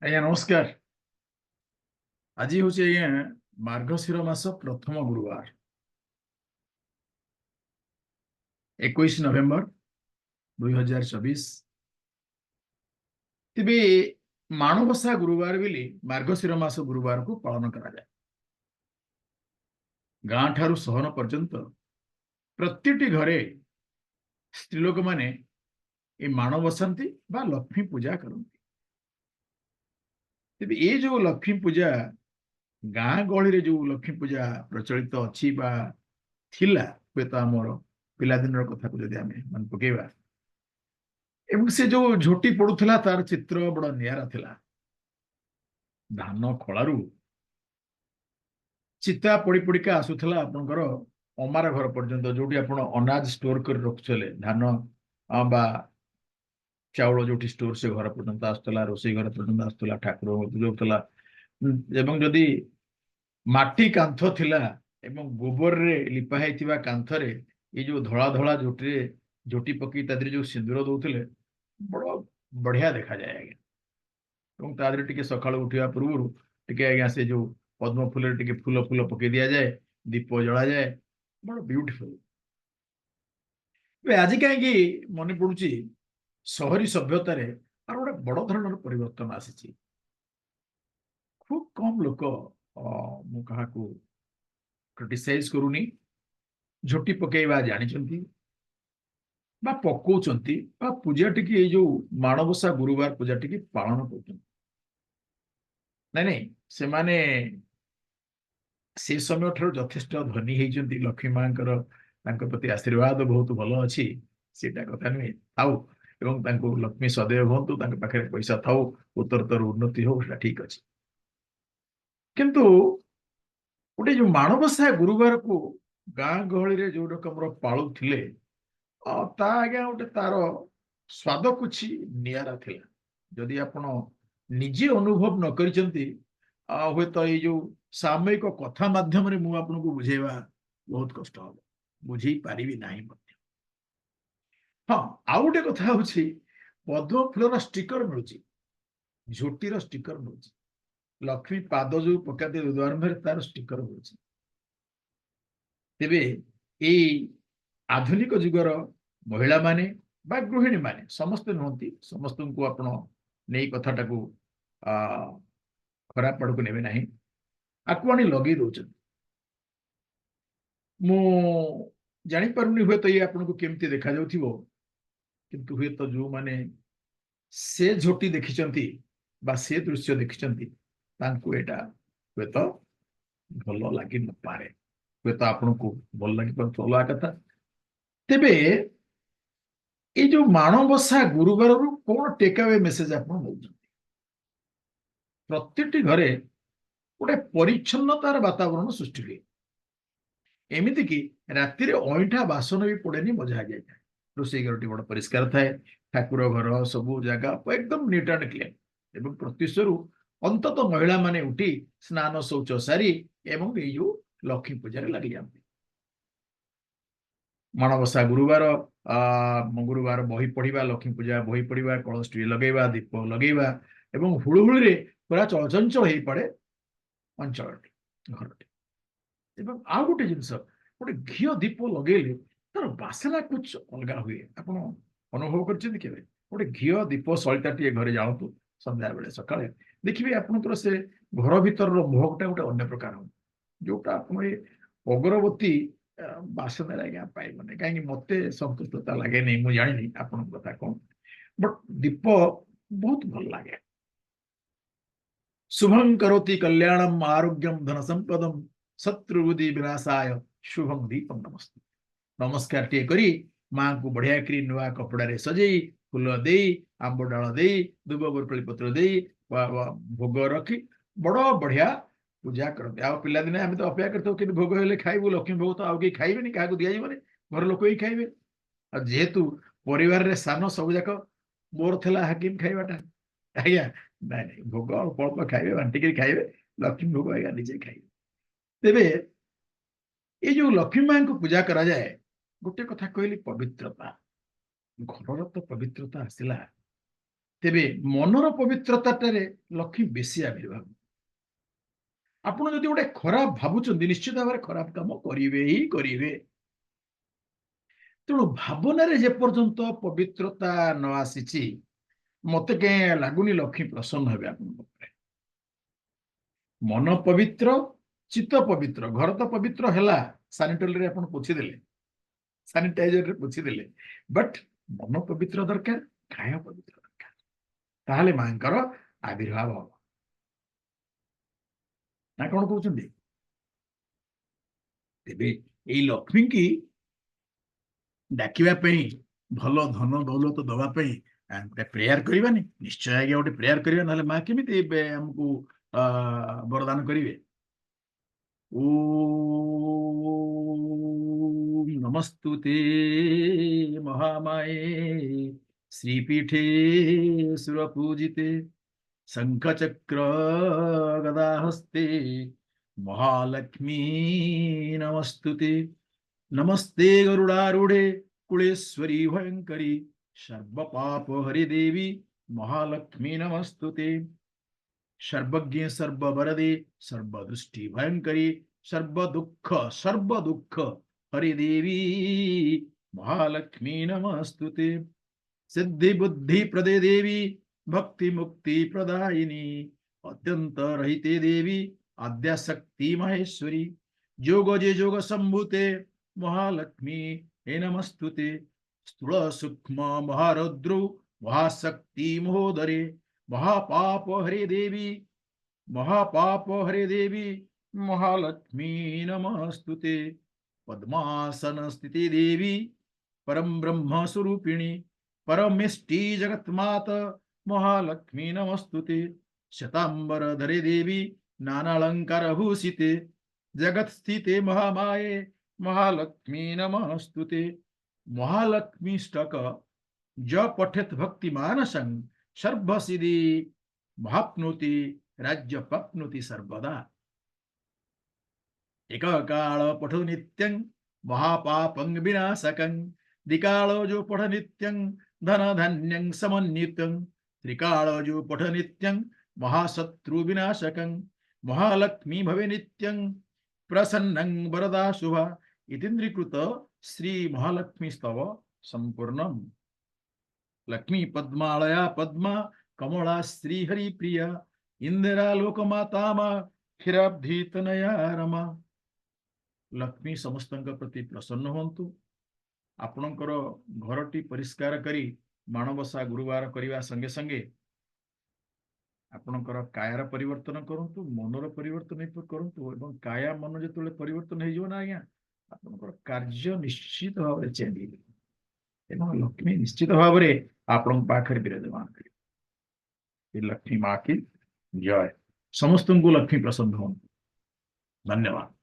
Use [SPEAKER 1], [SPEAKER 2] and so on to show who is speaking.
[SPEAKER 1] ଆଜ୍ଞା ନମସ୍କାର। ଆଜି ହଉଛି ଆଜ୍ଞା ମାର୍ଗଶିର ମାସ ପ୍ରଥମ ଗୁରୁବାର 21 ନଭେମ୍ବର 2024। ତେବେ ମାଣବସା ଗୁରୁବାର ବୋଲି ମାର୍ଗଶିର ମାସ ଗୁରୁବାରକୁ ପାଳନ କରାଯାଏ। ଗାଁ ଠାରୁ ସହର ପର୍ଯ୍ୟନ୍ତ ପ୍ରତିଟି ଘରେ ସ୍ତ୍ରୀ ଲୋକମାନେ ଏ ମାଣ ବସାନ୍ତି ବା ଲକ୍ଷ୍ମୀ ପୂଜା କରନ୍ତି। ତେବେ ଏ ଯୋଉ ଲକ୍ଷ୍ମୀ ପୂଜା ଗାଁ ଗହଳିରେ ଯୋଉ ଲକ୍ଷ୍ମୀ ପୂଜା ପ୍ରଚଳିତ ଅଛି ବା ଥିଲା, ହୁଏତ ଆମର ପିଲାଦିନର କଥାକୁ ଯଦି ଆମେ ମନେ ପକେଇବା, ଏବଂ ସେ ଯୋଉ ଝୋଟି ପଡୁଥିଲା ତାର ଚିତ୍ର ବଡ ନିଆରା ଥିଲା। ଧାନ ଖଳାରୁ ଚିତା ପଡି ପଡିକା ଆସୁଥିଲା ଆପଣଙ୍କର ଅମାର ଘର ପର୍ଯ୍ୟନ୍ତ, ଯୋଉଠି ଆପଣ ଅନାଜ ଷ୍ଟୋର କରି ରଖୁଥିଲେ ଧାନ ବା ଚାଉଳ, ଯୋଉଠି ଷ୍ଟୋର ସେ ଘର ପର୍ଯ୍ୟନ୍ତ ଆସୁଥିଲା, ରୋଷେଇ ଘର ପର୍ଯ୍ୟନ୍ତ ଆସୁଥିଲା, ଠାକୁର ଯାଉଥିଲା। ଏବଂ ଯଦି ମାଟି କାନ୍ଥ ଥିଲା ଏବଂ ଗୋବରରେ ଲିପା ହେଇଥିବା କାନ୍ଥରେ ଏଇ ଯୋଉ ଧଳା ଧଳା ଝୋଟିରେ ଝୋଟି ପକେଇ ତା ଦେହରେ ଯୋଉ ସିନ୍ଦୁର ଦଉଥିଲେ, ବଡ ବଢିଆ ଦେଖାଯାଏ ଆଜ୍ଞା। ଏବଂ ତା ଦେହରେ ଟିକେ ସକାଳୁ ଉଠିବା ପୂର୍ବରୁ ଟିକେ ଆଜ୍ଞା ସେ ଯୋଉ ପଦ୍ମ ଫୁଲରେ ଟିକେ ଫୁଲ ଫୁଲ ପକେଇ ଦିଆଯାଏ, ଦୀପ ଜଳାଯାଏ, ବଡ ବିୟୁଟିଫୁଲ। ଆଜି କାହିଁକି ମନେ ପଡୁଛି, ସହରୀ ସଭ୍ୟତାରେ ଆର ଗୋଟେ ବଡ ଧରଣର ପରିବର୍ତ୍ତନ ଆସିଛି। ଖୁବ କମ ଲୋକ, ମୁଁ କାହାକୁ କ୍ରିଟିସାଇଜ କରୁନି, ଝୋଟି ପକେଇବା ଜାଣିଛନ୍ତି ବା ପକଉଛନ୍ତି ବା ପୂଜା ଟିକେ ଏଇ ଯୋଉ ମାଣବସା ଗୁରୁବାର ପୂଜା ଟିକେ ପାଳନ କରୁଛନ୍ତି। ନାଇଁ ନାଇଁ, ସେମାନେ ସେ ସମୟ ଠାରୁ ଯଥେଷ୍ଟ ଧନୀ ହେଇଛନ୍ତି। ଲକ୍ଷ୍ମୀ ମାଙ୍କର ତାଙ୍କ ପ୍ରତି ଆଶୀର୍ବାଦ ବହୁତ ଭଲ ଅଛି, ସେଇଟା କଥା ନୁହେଁ। ଆଉ ଏବଂ ତାଙ୍କୁ ଲକ୍ଷ୍ମୀ ସଦୟ ହୁଅନ୍ତୁ, ତାଙ୍କ ପାଖରେ ପଇସା ଥାଉ, ଉତ୍ତରତର ଉନ୍ନତି ହଉ, ସେଟା ଠିକ ଅଛି। କିନ୍ତୁ ଗୋଟେ ଯୋଉ ମାଣବସା ଗୁରୁବାରକୁ ଗାଁ ଗହଳିରେ ଯୋଉ ରକମର ପାଳୁଥିଲେ, ତା ଆଜ୍ଞା ଗୋଟେ ତାର ସ୍ୱାଦ କିଛି ନିଆରା ଥିଲା। ଯଦି ଆପଣ ନିଜେ ଅନୁଭବ ନ କରିଛନ୍ତି, ହୁଏତ ଏଇ ଯୋଉ ସାମୟିକ କଥା ମାଧ୍ୟମରେ ମୁଁ ଆପଣଙ୍କୁ ବୁଝେଇବା ବହୁତ କଷ୍ଟ ହବ, ବୁଝେଇ ପାରିବି ନାହିଁ ମଧ୍ୟ। ହଁ, ଆଉ ଗୋଟେ କଥା ହଉଛି, ପଦ୍ମ ଫୁଲର ଷ୍ଟିକର ମିଳୁଛି, ଝୋଟିର ଷ୍ଟିକର ମିଳୁଛି, ଲକ୍ଷ୍ମୀ ପାଦ ଯୋଉ ପକାନ୍ତି ଦ୍ୱାରମ୍ଭରେ ତାର ଷ୍ଟିକର ମିଳୁଛି। ତେବେ ଏଇ ଆଧୁନିକ ଯୁଗର ମହିଳାମାନେ ବା ଗୃହିଣୀ ମାନେ, ସମସ୍ତେ ନୁହନ୍ତି, ସମସ୍ତଙ୍କୁ ଆପଣ ନେଇ କଥାଟାକୁ ଖରାପ ଆଡକୁ ନେବେ ନାହିଁ, ଆକୁ ଆଣି ଲଗେଇ ଦଉଛନ୍ତି। ମୁଁ ଜାଣିପାରୁନି ହୁଏତ ଇଏ ଆପଣଙ୍କୁ କେମିତି ଦେଖାଯାଉଥିବ, କିନ୍ତୁ ହୁଏତ ଯୋଉମାନେ ସେ ଝୋଟି ଦେଖିଛନ୍ତି ବା ସେ ଦୃଶ୍ୟ ଦେଖିଛନ୍ତି, ତାଙ୍କୁ ଏଇଟା ହୁଏତ ଭଲ ଲାଗି ନପାରେ, ହୁଏତ ଆପଣଙ୍କୁ ଭଲ ଲାଗିପାରୁଥିବ, ଅଲଗା କଥା। ତେବେ ଏଇ ଯୋଉ ମାଣବସା ଗୁରୁବାରରୁ କଣ ଟେକ୍ଆୱେ ମେସେଜ ଆପଣ ନଉଛନ୍ତି? ପ୍ରତିଟି ଘରେ ଗୋଟେ ପରିଚ୍ଛନ୍ନତାର ବାତାବରଣ ସୃଷ୍ଟି ହୁଏ। ଏମିତି କି ରାତିରେ ଅଇଁଠା ବାସନ ବି ପଡେନି, ମଜା ହେଇଯାଇଥାଏ। ରୋଷେଇ ଘରଟି ବଡ ପରିଷ୍କାର ଥାଏ, ଠାକୁର ଘର ସବୁ ଜାଗା ଏକଦମ ନିଟ୍ ଆଣ୍ଡ କ୍ଲିନ୍। ଏବଂ ପ୍ରତ୍ୟୁଷରୁ ଅନ୍ତତଃ ମହିଳା ମାନେ ଉଠି ସ୍ନାନ ଶୌଚ ସାରି ଏବଂ ଏଇ ଯୋଉ ଲକ୍ଷ୍ମୀ ପୂଜାରେ ଲାଗିଯାଆନ୍ତି। ମାଣବସା ଗୁରୁବାର, ଗୁରୁବାର ବହି ପଢିବା, ଲକ୍ଷ୍ମୀ ପୂଜା ବହି ପଢିବା, କଳସଟି ଲଗେଇବା, ଦୀପ ଲଗେଇବା ଏବଂ ହୁଳୁହୁଳିରେ ପୁରା ଚଳଚଞ୍ଚଳ ହେଇପଡେ ଅଞ୍ଚଳଟି, ଘରଟି। ଏବଂ ଆଉ ଗୋଟେ ଜିନିଷ, ଗୋଟେ ଘିଅ ଦୀପ ଲଗେଇଲେ ତାର ବାସନା କୁଛ ଅଲଗା ହୁଏ। ଆପଣ ଅନୁଭବ କରିଛନ୍ତି କେବେ? ଗୋଟେ ଘିଅ ଦୀପ ସଳିତାଟିଏ ଘରେ ଜାଳନ୍ତୁ ସନ୍ଧ୍ୟାବେଳେ, ସକାଳେ ଦେଖିବେ ଆପଣଙ୍କର ସେ ଘର ଭିତରର ମହକଟା ଗୋଟେ ଅନ୍ୟ ପ୍ରକାର ହବ, ଯୋଉଟା ଆପଣ ଏ ଅଗରବତୀ ବାସନାରେ ଆଜ୍ଞା ପାଇବନି। କାହିଁକି ମତେ ସନ୍ତୁଷ୍ଟତା ଲାଗେନି, ମୁଁ ଜାଣିନି ଆପଣଙ୍କ କଥା କଣ, ବଟ ଦୀପ ବହୁତ ଭଲ ଲାଗେ। ଶୁଭଂ କରୋତି କଲ୍ୟାଣମ ଆରୋଗ୍ୟମ ଧନ ସମ୍ପଦମ ଶତ୍ରୁବୁଦ୍ଧି ବିନାଶାୟ ଶୁଭଂ ଦୀପಂ ନମସ୍ତେ। ନମସ୍କାର ଟିଏ କରି ମାଙ୍କୁ ବଢିଆ କରି ନୂଆ କପଡାରେ ସଜେଇ, ଫୁଲ ଦେଇ, ଆମ୍ବ ଡାଳ ଦେଇ, ଦୁବ ବରକୋଳି ପତ୍ର ଦେଇ ଭୋଗ ରଖି ବଡ ବଢିଆ ପୂଜା କରନ୍ତି। ଆଉ ପିଲାଦିନେ ଆମେ ତ ଅପେକ୍ଷା କରିଥାଉ କିନ୍ତୁ ଭୋଗ ହେଲେ ଖାଇବୁ, ଲକ୍ଷ୍ମୀ ଭୋଗ ତ ଆଉ କେହି ଖାଇବେନି, କାହାକୁ ଦିଆଯିବନି, ଘର ଲୋକ ହିଁ ଖାଇବେ। ଆଉ ଯେହେତୁ ପରିବାରରେ ସାନ, ସବୁ ଯାକ ମୋର ଥିଲା ହାକିମ ଖାଇବାଟା, ଆଜ୍ଞା ନାଇଁ ନାଇଁ, ଭୋଗ ଅଳ୍ପ ଅଳ୍ପ ଖାଇବେ, ବାଣ୍ଟିକିରି ଖାଇବେ, ଲକ୍ଷ୍ମୀ ଭୋଗ ଆଜ୍ଞା ନିଜେ ଖାଇବେ। ତେବେ ଏଇ ଯୋଉ ଲକ୍ଷ୍ମୀ ମାଙ୍କୁ ପୂଜା କରାଯାଏ, ଗୋଟେ କଥା କହିଲି, ପବିତ୍ରତା। ଘରର ତ ପବିତ୍ରତା ଆସିଲା, ତେବେ ମନର ପବିତ୍ରତାଟାରେ ଲକ୍ଷ୍ମୀ ବେଶୀ ଆବିର୍ଭାବ। ଆପଣ ଯଦି ଗୋଟେ ଖରାପ ଭାବୁଛନ୍ତି ନିଶ୍ଚିତ ଭାବରେ ଖରାପ କାମ କରିବେ ହିଁ କରିବେ। ତେଣୁ ଭାବନାରେ ଯେପର୍ଯ୍ୟନ୍ତ ପବିତ୍ରତା ନ ଆସିଛି ମତେ କାହିଁ ଲାଗୁନି ଲକ୍ଷ୍ମୀ ପ୍ରସନ୍ନ ହେବେ ଆପଣଙ୍କ ଉପରେ। ମନ ପବିତ୍ର, ଚିତ୍ତ ପବିତ୍ର, ଘର ତ ପବିତ୍ର ହେଲା, ସାନିଟାରୀରେ ଆପଣ ପୋଛିଦେଲେ, ସାନିଟାଇଜରରେ ପୋଛିଦେଲେ, ବଟ୍ ମନ ପବିତ୍ର ଦରକାର, କାୟ ପବିତ୍ର ଦରକାର, ତାହେଲେ ମାଙ୍କର ଆବିର୍ଭାବ ହବ। ନା କଣ କହୁଛନ୍ତି? ତେବେ ଏଇ ଲକ୍ଷ୍ମୀ କି ଡାକିବା ପାଇଁ, ଭଲ ଧନ ଦୌଲତ ଦବା ପାଇଁ ଗୋଟେ ପ୍ରେୟାର କରିବାନି? ନିଶ୍ଚୟ ଆଜ୍ଞା ଗୋଟେ ପ୍ରେୟାର କରିବା, ନହେଲେ ମା କେମିତି ଆମକୁ ବରଦାନ କରିବେ? ଓମ୍ ନମସ୍ତୁତେ महामाये श्रीपीठे सुरपूजिते शंखचक्र गदाहस्ते महालक्ष्मी नमस्तुते। नमस्ते गरुडारूढ़े कुलेश्वरी भयंकरी सर्व पाप हरि देवी महालक्ष्मी नमस्तुते। सर्वज्ञ सर्ववरदे सर्वदृष्टि भयंकरी सर्व दुख हरि देवी महालक्ष्मी नमस्तुते। सिद्धि बुद्धि प्रदे देवी भक्ति मुक्ति प्रदायिनी अत्यंत रहिते देवी आद्या शक्ति महेश्वरी जोग जे जोग संभूते महालक्ष्मी हे नमस्तुते। स्थूल सूक्ष्म महारुद्रो महाशक्ति महोदरे महापाप हरे देवी महालक्ष्मी नमस्तुते। पद्मासन स्थिति देवी परम ब्रह्म स्वरूपिणी परमेष्टि जगन्मात महालक्ष्मी नमस्तुते। शतांबर धरे देवी नानालंकार भूषिते जगत स्थिते महामाये महालक्ष्मी नमस्तुते। महालक्ष्मी ष्टक ज पठेत भक्ति मानसं सर्वसिद्धि महाप्नोति राज्य प्राप्नोति सर्वदा। एक काल पठो नित्यं महापापं विनाशकं द्विकालो जो पठ नित्यं धन धान्यं समन्वितं त्रिकालो जो पठ नित्यं महाशत्रु विनाशकं महालक्ष्मी भवे नित्यं प्रसन्नं वरदा शुभा। इतीन्द्रीकृत श्री महालक्ष्मी स्तव संपूर्णम्। लक्ष्मी पद्मालया पद्मा कमला श्री हरि प्रिया इंदिरा लोकमाता मा क्षीराब्धि तनया रमा। लक्ष्मी समस्त प्रति प्रसन्न हुंतु। आपणकर घरटी परिष्कार करी माणबसा गुरुवार करने संगे संगे आपणकर कायार परिवर्तन करंतु, मनर परिवर्तन करंतु एवं काया मन जो परिवर्तन हो ना आज्ञा आपणकर कार्य निश्चित भाव में चेंज हो। लक्ष्मी निश्चित भाव में आपण पाखरे विराजमान करें। लक्ष्मी माँ की जय। समस्त को लक्ष्मी प्रसन्न हो। धन्यवाद।